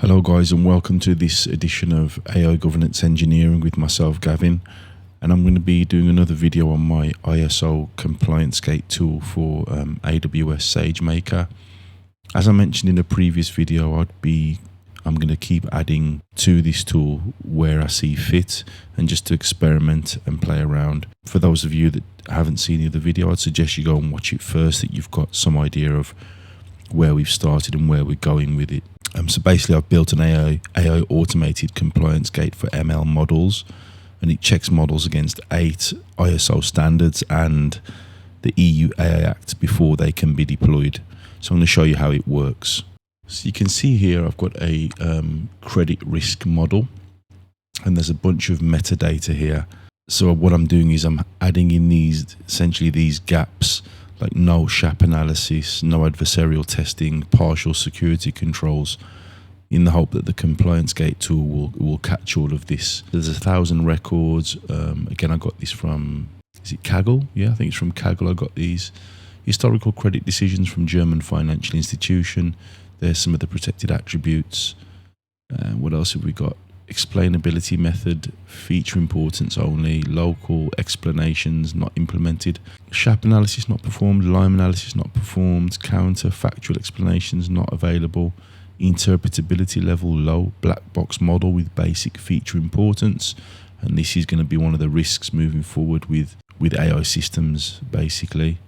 Hello guys, and welcome to this edition of AI Governance Engineering with myself, Gavin. And I'm going to be doing another video on my ISO Compliance Gate tool for AWS SageMaker. As I mentioned in a previous video, I'm going to keep adding to this tool where I see fit and just to experiment and play around. For those of you that haven't seen the other video, I'd suggest you go and watch it first, that you've got some idea of where we've started and where we're going with it. So basically I've built an AI automated compliance gate for ML models, and it checks models against 8 ISO standards and the EU AI Act before they can be deployed. So I'm going to show you how it works. So you can see here I've got a credit risk model, and there's a bunch of metadata here. So what I'm doing is I'm adding in essentially these gaps, like no SHAP analysis, no adversarial testing, partial security controls, in the hope that the compliance gate tool will catch all of this. There's 1,000 records. Again, I got this from, is it Kaggle? Yeah, I think it's from Kaggle. I got these historical credit decisions from German financial institution. There's some of the protected attributes. What else have we got? Explainability method, feature importance only, local explanations not implemented, SHAP analysis not performed, Lime analysis not performed, counter factual explanations not available, interpretability level low, black box model with basic feature importance. And this is going to be one of the risks moving forward with AI systems, basically.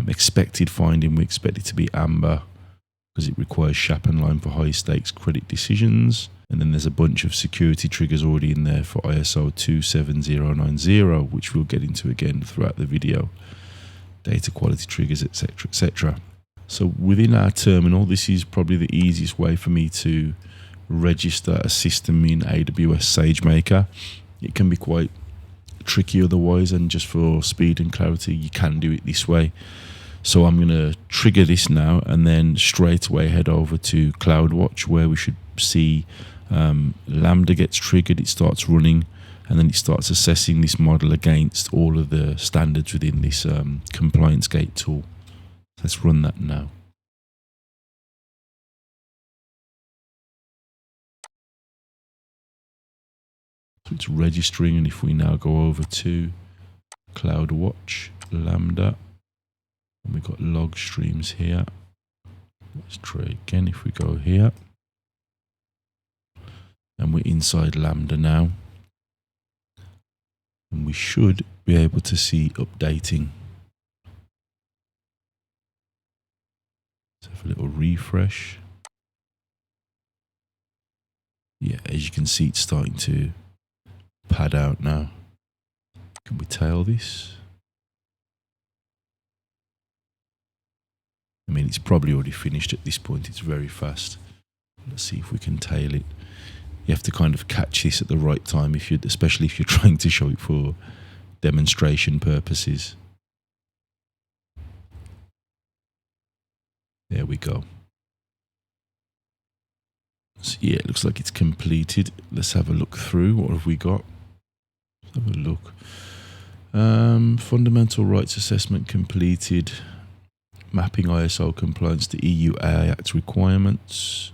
Expected finding, we expect it to be amber because it requires SHAP and Lime for high stakes credit decisions. And then there's a bunch of security triggers already in there for ISO 27090, which we'll get into again throughout the video. Data quality triggers, etc., etc. So within our terminal, this is probably the easiest way for me to register a system in AWS SageMaker. It can be quite tricky otherwise, and just for speed and clarity, you can do it this way. So I'm going to trigger this now, and then straight away head over to CloudWatch, where we should see Lambda gets triggered, it starts running, and then it starts assessing this model against all of the standards within this compliance gate tool. Let's run that now. So it's registering, and if we now go over to CloudWatch, Lambda, and we've got log streams here. Let's try again if we go here. And we're inside Lambda now. And we should be able to see updating. Let's have a little refresh. Yeah, as you can see, it's starting to pad out now. Can we tail this? I mean, it's probably already finished at this point. It's very fast. Let's see if we can tail it. You have to kind of catch this at the right time, especially if you're trying to show it for demonstration purposes. There we go. So yeah, it looks like it's completed. Let's have a look through. What have we got? Let's have a look. Fundamental rights assessment completed. Mapping ISO compliance to EU AI Act requirements.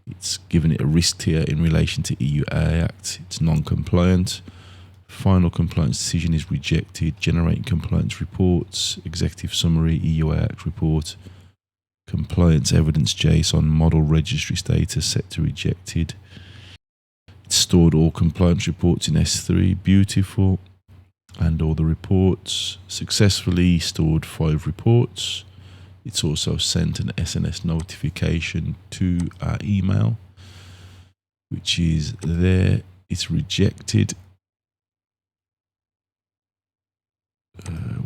It's given it a risk tier in relation to EU AI Act. It's non-compliant. Final compliance decision is rejected. Generating compliance reports. Executive summary, EU AI Act report. Compliance evidence JSON model registry status set to rejected. It's stored all compliance reports in S3. Beautiful. And all the reports. Successfully stored 5 reports. It's also sent an SNS notification to our email, which is there. It's rejected.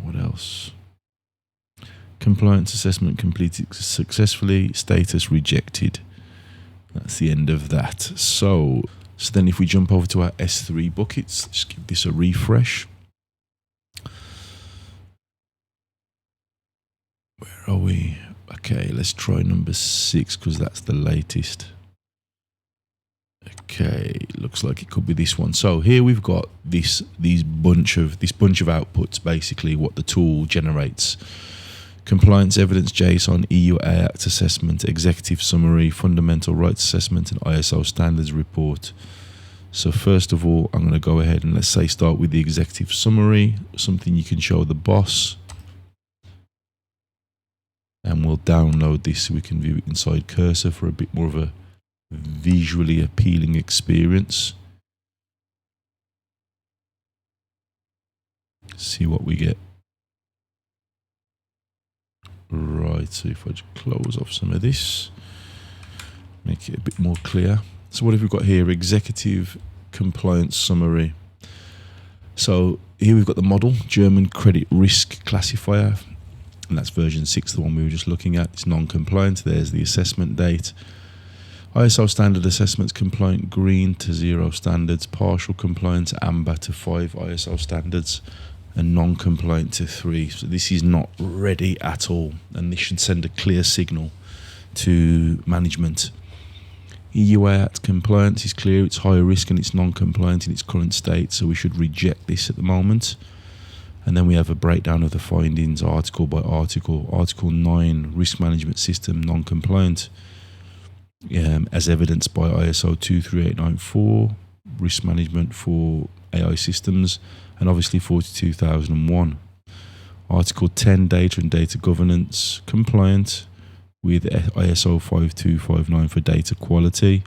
What else? Compliance assessment completed successfully. Status rejected. That's the end of that. So then if we jump over to our S3 buckets, just give this a refresh. Where are we? Okay, let's try number 6 because that's the latest. Okay, looks like it could be this one. So here we've got this bunch of outputs, basically what the tool generates. Compliance evidence, JSON, EU AI Act assessment, executive summary, fundamental rights assessment, and ISO standards report. So first of all, I'm going to go ahead and let's say start with the executive summary, something you can show the boss. And we'll download this so we can view it inside Cursor for a bit more of a visually appealing experience. See what we get. Right, so if I just close off some of this, make it a bit more clear. So what have we got here? Executive compliance summary. So here we've got the model, German credit risk classifier, and that's version 6, the one we were just looking at. It's non-compliant. There's the assessment date. ISO standard assessments compliant, green to 0 standards, partial compliance, amber to 5 ISO standards, and non-compliant to 3. So this is not ready at all, and this should send a clear signal to management. EU AI Act compliance is clear, it's high risk and it's non-compliant in its current state, so we should reject this at the moment. And then we have a breakdown of the findings article by article. Article 9, risk management system non-compliant, as evidenced by ISO 23894, risk management for AI systems, and obviously 42001. Article 10, data and data governance, compliant with ISO 5259 for data quality.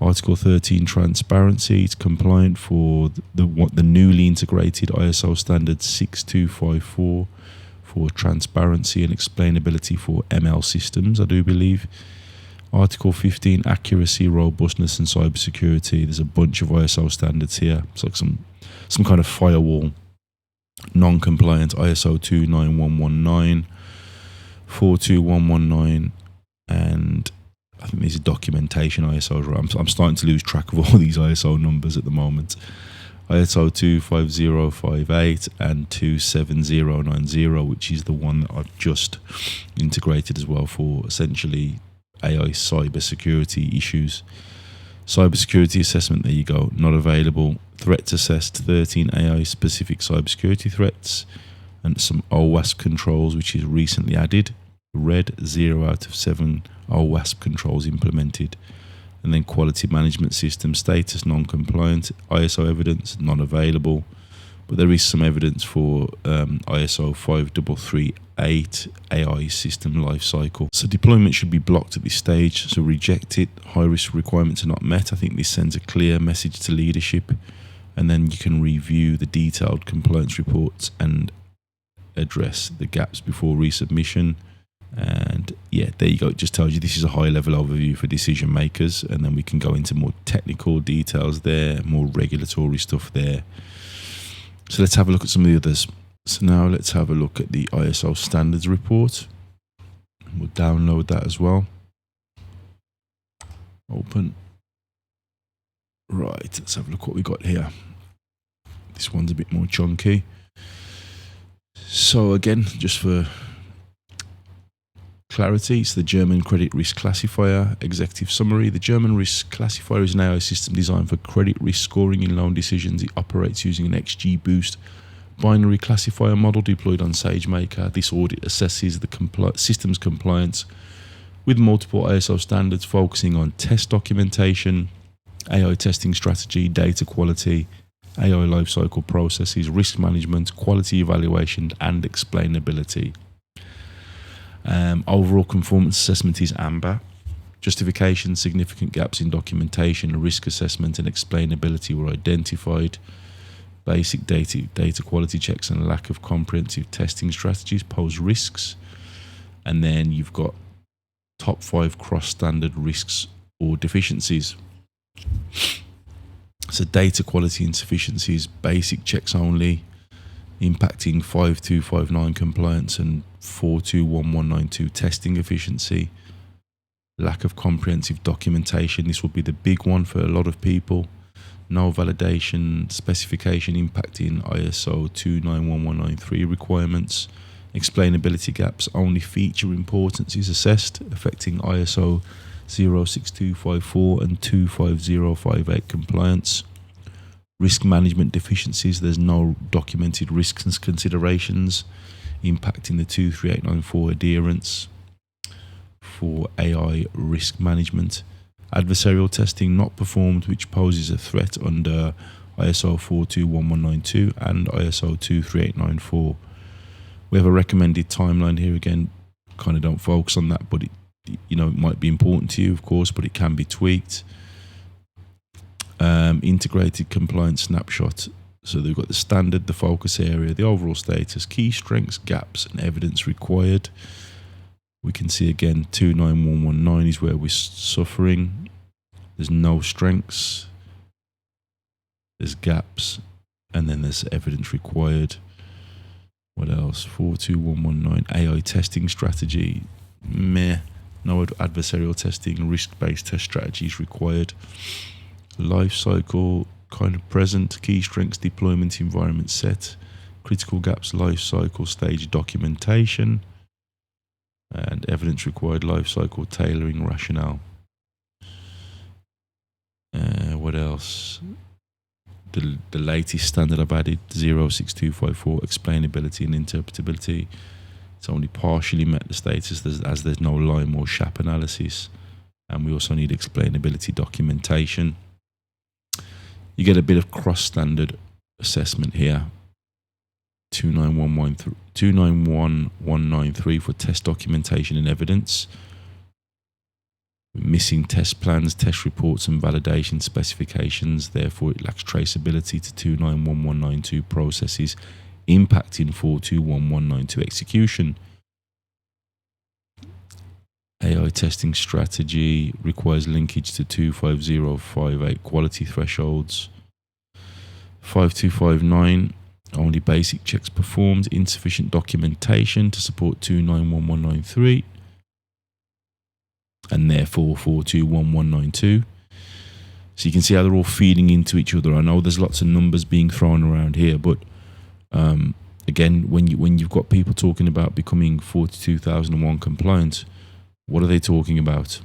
Article 13, transparency, it's compliant for the newly integrated ISO standard 6254 for transparency and explainability for ML systems, I do believe. Article 15, accuracy, robustness and cybersecurity. There's a bunch of ISO standards here. It's like some kind of firewall. Non-compliant, ISO 29119, 42119, and I think these are documentation ISOs. Right? I'm starting to lose track of all these ISO numbers at the moment. ISO 25058 and 27090, which is the one that I've just integrated as well for essentially AI cybersecurity issues. Cybersecurity assessment, there you go, not available. Threats assessed, 13 AI specific cybersecurity threats, and some OWASP controls, which is recently added. Red, 0 out of 7 OWASP controls implemented. And then quality management system status non-compliant, ISO evidence not available, but there is some evidence for ISO 5338 AI system lifecycle. So deployment should be blocked at this stage, so reject it. High risk requirements are not met. I think this sends a clear message to leadership, and then you can review the detailed compliance reports and address the gaps before resubmission. And yeah, there you go. It just tells you this is a high level overview for decision makers, and then we can go into more technical details there, more regulatory stuff there. So let's have a look at some of the others. So now let's have a look at the ISO standards report. We'll download that as well. Open. Right, let's have a look what we got here. This one's a bit more chunky. So again, just for clarity, it's the German credit risk classifier executive summary. The German risk classifier is an AI system designed for credit risk scoring in loan decisions. It operates using an XGBoost binary classifier model deployed on SageMaker. This audit assesses the system's compliance with multiple ISO standards, focusing on test documentation, AI testing strategy, data quality, AI lifecycle processes, risk management, quality evaluation, and explainability. Overall conformance assessment is amber. Justification, significant gaps in documentation, risk assessment, and explainability were identified. Basic data quality checks and lack of comprehensive testing strategies pose risks. And then you've got top 5 cross-standard risks or deficiencies. So data quality insufficiencies, basic checks only, impacting 5259 compliance and 421192 testing efficiency. Lack of comprehensive documentation, this will be the big one for a lot of people. No validation specification impacting ISO 291193 requirements. Explainability gaps, only feature importance is assessed, affecting ISO 06254 and 25058 compliance. Risk management deficiencies, there's no documented risks and considerations. impacting the 23894 adherence for AI risk management. Adversarial testing not performed, which poses a threat under ISO 421192 and ISO 23894. We have a recommended timeline here. Again, kind of don't focus on that, but it might be important to you, of course, but it can be tweaked. Integrated compliance snapshot. So they've got the standard, the focus area, the overall status, key strengths, gaps, and evidence required. We can see again 29119 is where we're suffering. There's no strengths, there's gaps, and then there's evidence required. What else? 42119 AI testing strategy. Meh. No adversarial testing, risk-based test strategies required. Life cycle kind of present, key strengths, deployment environment set, critical gaps, life cycle stage documentation, and evidence required, life cycle tailoring rationale. What else? The latest standard I've added, 06254, explainability and interpretability. It's only partially met the status as there's no LIME or SHAP analysis, and we also need explainability documentation. You get a bit of cross-standard assessment here. 29119 for test documentation and evidence. We're missing test plans, test reports, and validation specifications. Therefore, it lacks traceability to 291192 processes, impacting 421192 execution. AI testing strategy requires linkage to 25058 quality thresholds. 5259, only basic checks performed, insufficient documentation to support 291193, and therefore 421192. So you can see how they're all feeding into each other. I know there's lots of numbers being thrown around here, but again, when you've got people talking about becoming 42001 compliant, what are they talking about?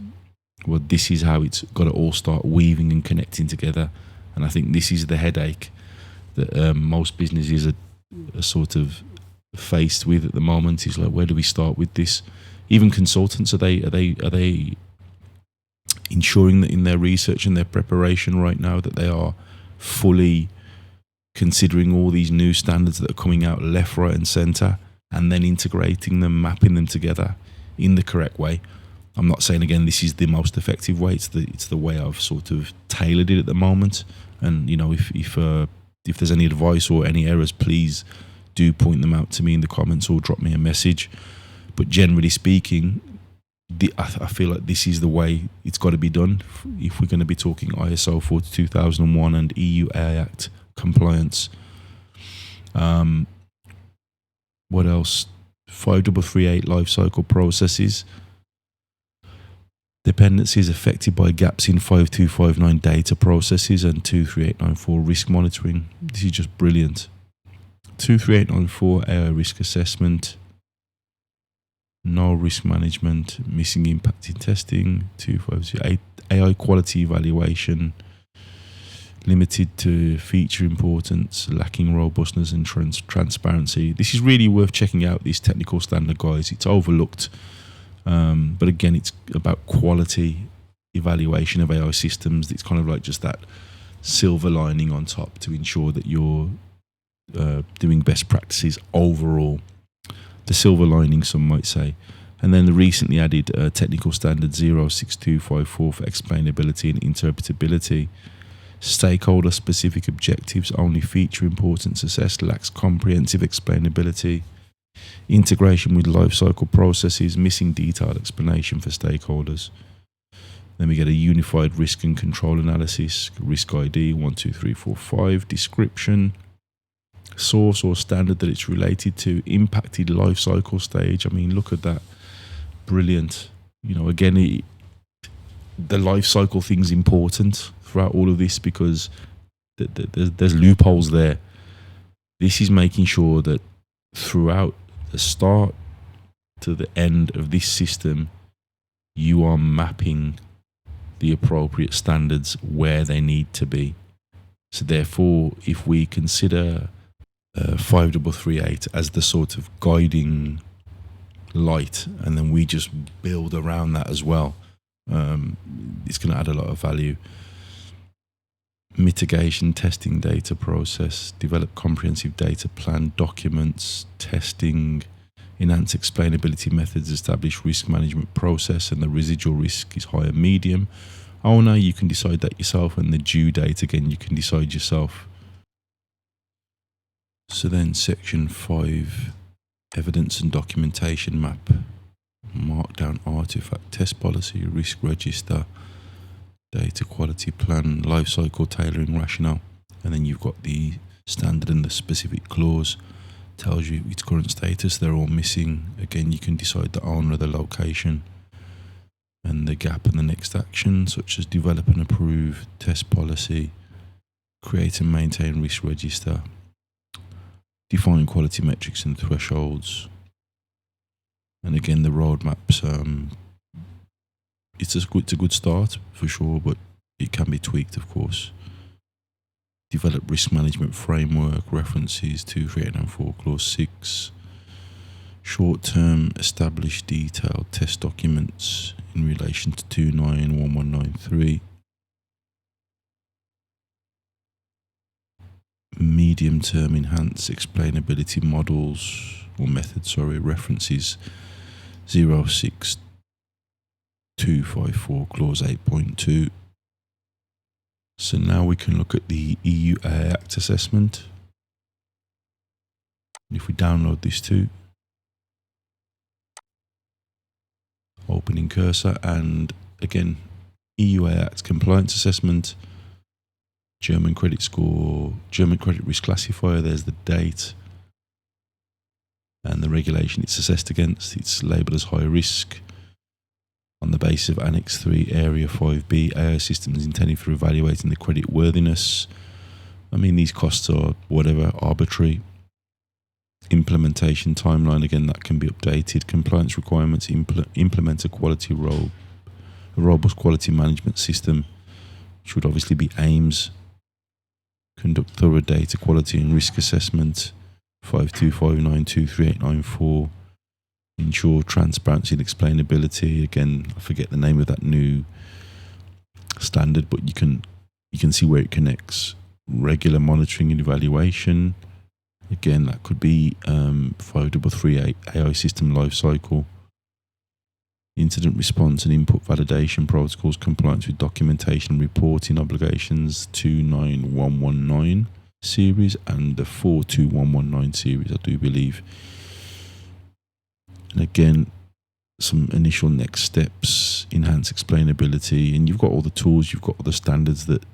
Well, this is how it's got to all start weaving and connecting together. And I think this is the headache that most businesses are sort of faced with at the moment. Is like, where do we start with this? Even consultants, are they ensuring that in their research and their preparation right now that they are fully considering all these new standards that are coming out left, right, and centre, and then integrating them, mapping them together in the correct way? I'm not saying, again, this is the most effective way. It's the way I've sort of tailored it at the moment. And if there's any advice or any errors, please do point them out to me in the comments or drop me a message. But generally speaking, I feel like this is the way it's got to be done if we're going to be talking ISO 42001 and EU AI Act compliance. What else? 5338 lifecycle processes. Dependencies affected by gaps in 5259 data processes and 23894 risk monitoring. This is just brilliant. 23894 AI risk assessment. No risk management, missing impact in testing. 250 AI quality evaluation. Limited to feature importance, lacking robustness and transparency. This is really worth checking out, this technical standard, guys. It's overlooked. But again, it's about quality evaluation of AI systems. It's kind of like just that silver lining on top to ensure that you're doing best practices overall. The silver lining, some might say. And then the recently added technical standard 06254 for explainability and interpretability. Stakeholder specific objectives, only feature importance assessed, lacks comprehensive explainability. Integration with lifecycle processes, missing detailed explanation for stakeholders. Then we get a unified risk and control analysis, risk ID 12345, description, source or standard that it's related to, impacted lifecycle stage. I mean, look at that. Brilliant. Again, the lifecycle thing's important throughout all of this because there's loopholes there. This is making sure that throughout the start to the end of this system, you are mapping the appropriate standards where they need to be. So therefore, if we consider 5338 as the sort of guiding light, and then we just build around that as well. It's going to add a lot of value. Mitigation, testing data process, develop comprehensive data plan, documents, testing, enhance explainability methods, establish risk management process, and the residual risk is high and medium. Oh no, you can decide that yourself, and the due date, again, you can decide yourself. So then section 5, evidence and documentation map, markdown artifact, test policy, risk register, data quality plan, lifecycle tailoring rationale, and then you've got the standard and the specific clause, tells you its current status, they're all missing. Again, you can decide the owner, the location, and the gap and the next action, such as develop and approve, test policy, create and maintain risk register, define quality metrics and thresholds. And again, the roadmaps, it's a good start for sure, but it can be tweaked, of course. Develop risk management framework, references 2, 3, 8, and 4, clause 6. Short-term, establish detailed test documents in relation to 291193. Medium-term, enhance explainability models or methods, references 06254, clause 8.2. So now we can look at the EU AI Act assessment. If we download this too, opening cursor, and again, EU AI Act compliance assessment, German credit score, German credit risk classifier, there's the date and the regulation it's assessed against. It's labelled as high risk on the basis of Annex 3, Area 5B, AI systems intended for evaluating the credit worthiness. I mean, these costs are whatever, arbitrary. Implementation timeline, again, that can be updated. Compliance requirements, implement a robust quality management system, which would obviously be AIMS. Conduct thorough data quality and risk assessment, 5259238894. Ensure transparency and explainability. Again, I forget the name of that new standard, but you can see where it connects. Regular monitoring and evaluation. Again, that could be 5338 AI system lifecycle. Incident response and input validation protocols, compliance with documentation reporting obligations, 29119 series and the 42119 series, I do believe. And again, some initial next steps, enhance explainability, and you've got all the tools, you've got all the standards that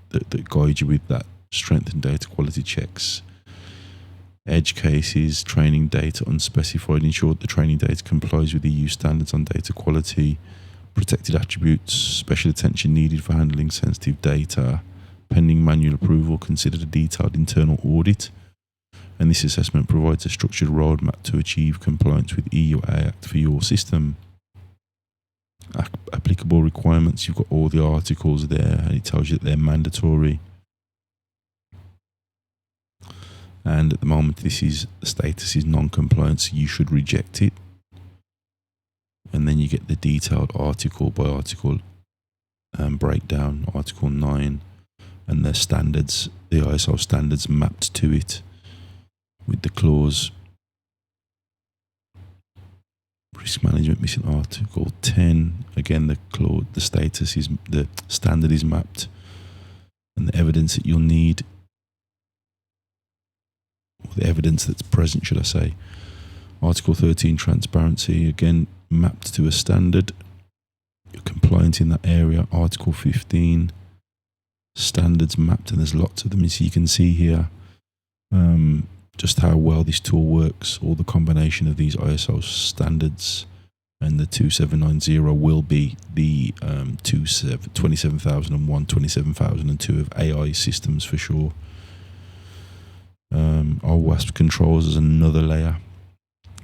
guide you with that, strengthen data quality checks, edge cases, training data unspecified, ensure that the training data complies with EU standards on data quality, protected attributes, special attention needed for handling sensitive data, pending manual approval, considered a detailed internal audit. And this assessment provides a structured roadmap to achieve compliance with EU AI Act for your system. Applicable requirements, you've got all the articles there, and it tells you that they're mandatory. And at the moment, the status is non-compliant, so you should reject it. And then you get the detailed article by article breakdown, Article 9, and the standards, the ISO standards mapped to it with the clause. Risk management missing Article 10. Again, the status is, the standard is mapped, and the evidence that you'll need, or the evidence that's present, should I say. Article 13, transparency, again mapped to a standard. You're compliant in that area. Article 15, standards mapped, and there's lots of them, as you can see here. Just how well this tool works, or the combination of these ISO standards and the 2790 will be the 27001, 27002 of AI systems for sure. OWASP controls as another layer.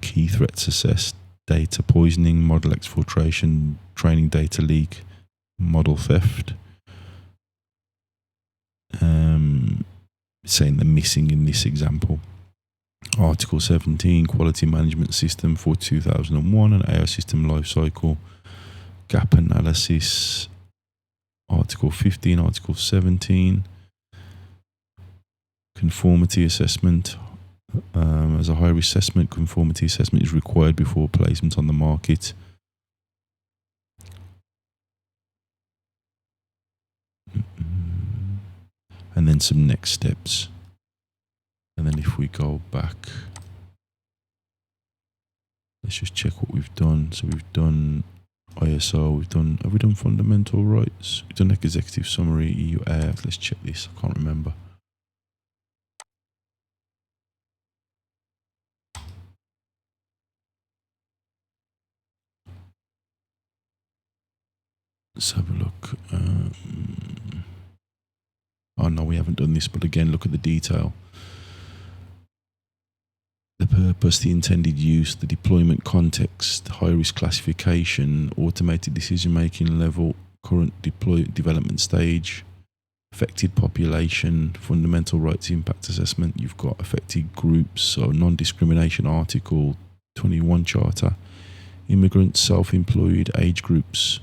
Key threats assessed, data poisoning, model exfiltration, training data leak, model theft. Saying the missing in this example. Article 17, Quality Management System for 2001 and AI System Lifecycle, Gap Analysis, Article 15, Article 17, Conformity Assessment. As a high-risk assessment, conformity assessment is required before placement on the market. And then some next steps. And then if we go back, let's just check what we've done. So we've done ISO, have we done fundamental rights? We've done executive summary, EU Act. Let's check this, I can't remember. Let's have a look. Oh no, we haven't done this, but again, look at the detail. The purpose, the intended use, the deployment context, high-risk classification, automated decision-making level, current development stage, affected population, fundamental rights impact assessment. You've got affected groups, so non-discrimination article 21 charter, immigrants, self-employed, age groups.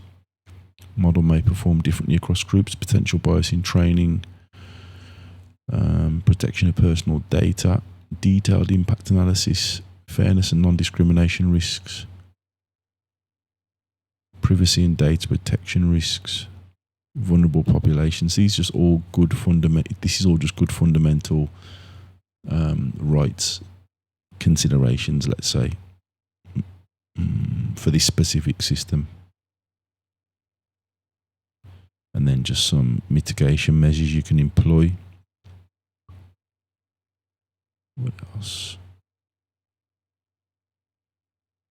Model may perform differently across groups, potential bias in training, protection of personal data, detailed impact analysis, fairness and non-discrimination risks, privacy and data protection risks, vulnerable populations. These are just all good this is all just good fundamental rights considerations, let's say, for this specific system. And then just some mitigation measures you can employ. What else?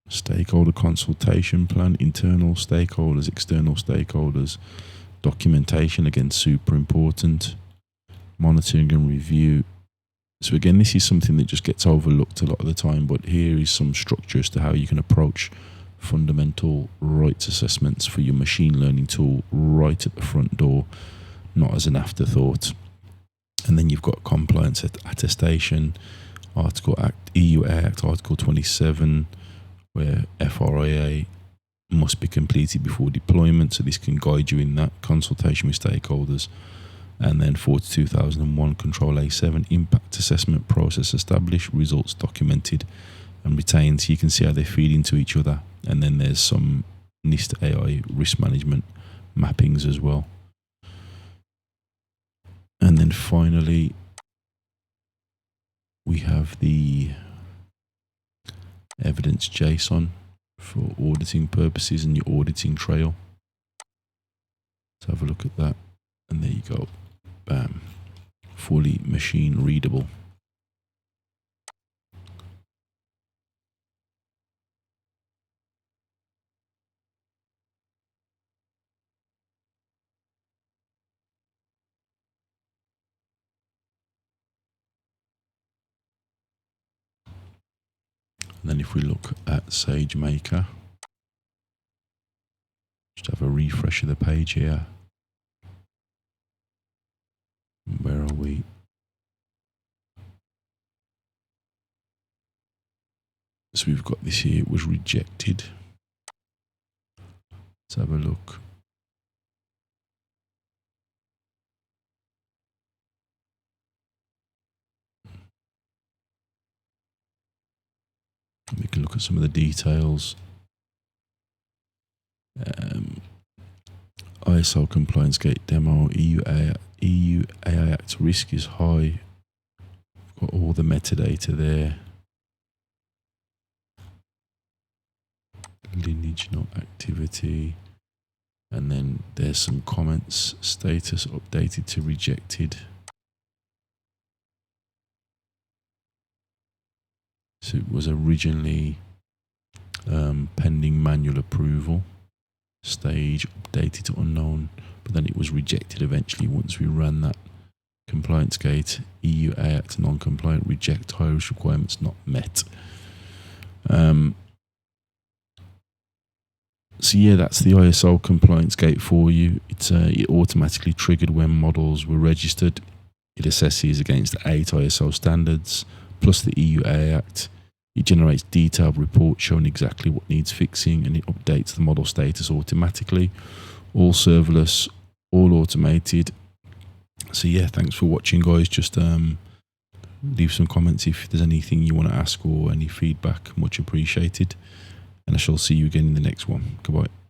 Stakeholder consultation plan, internal stakeholders, external stakeholders, documentation, again, super important, monitoring and review. So again, this is something that just gets overlooked a lot of the time, but here is some structure as to how you can approach fundamental rights assessments for your machine learning tool right at the front door, not as an afterthought. And then you've got compliance attestation, EU Act, Article 27, where FRIA must be completed before deployment, so this can guide you in that, consultation with stakeholders. And then 2001, Control A7, impact assessment process established, results documented and retained, so you can see how they feed into each other. And then there's some NIST AI risk management mappings as well. And then finally, we have the evidence JSON for auditing purposes and your auditing trail. Let's have a look at that. And there you go. Bam. Fully machine readable. And then if we look at SageMaker, just have a refresh of the page here. Where are we? So we've got this here, it was rejected. Let's have a look. We can look at some of the details. ISO compliance gate demo, EU AI Act risk is high. Got all the metadata there. Lineage not activity. And then there's some comments. Status updated to rejected. So it was originally pending manual approval. Stage updated to unknown, but then it was rejected eventually once we ran that compliance gate. EU Act non-compliant, reject high risk requirements not met. So yeah, that's the ISO compliance gate for you. It automatically triggered when models were registered. It assesses against 8 ISO standards, plus the EU AI Act. It generates detailed reports showing exactly what needs fixing, and it updates the model status automatically. All serverless, all automated. So yeah, thanks for watching, guys. Just leave some comments if there's anything you want to ask or any feedback. Much appreciated. And I shall see you again in the next one. Goodbye.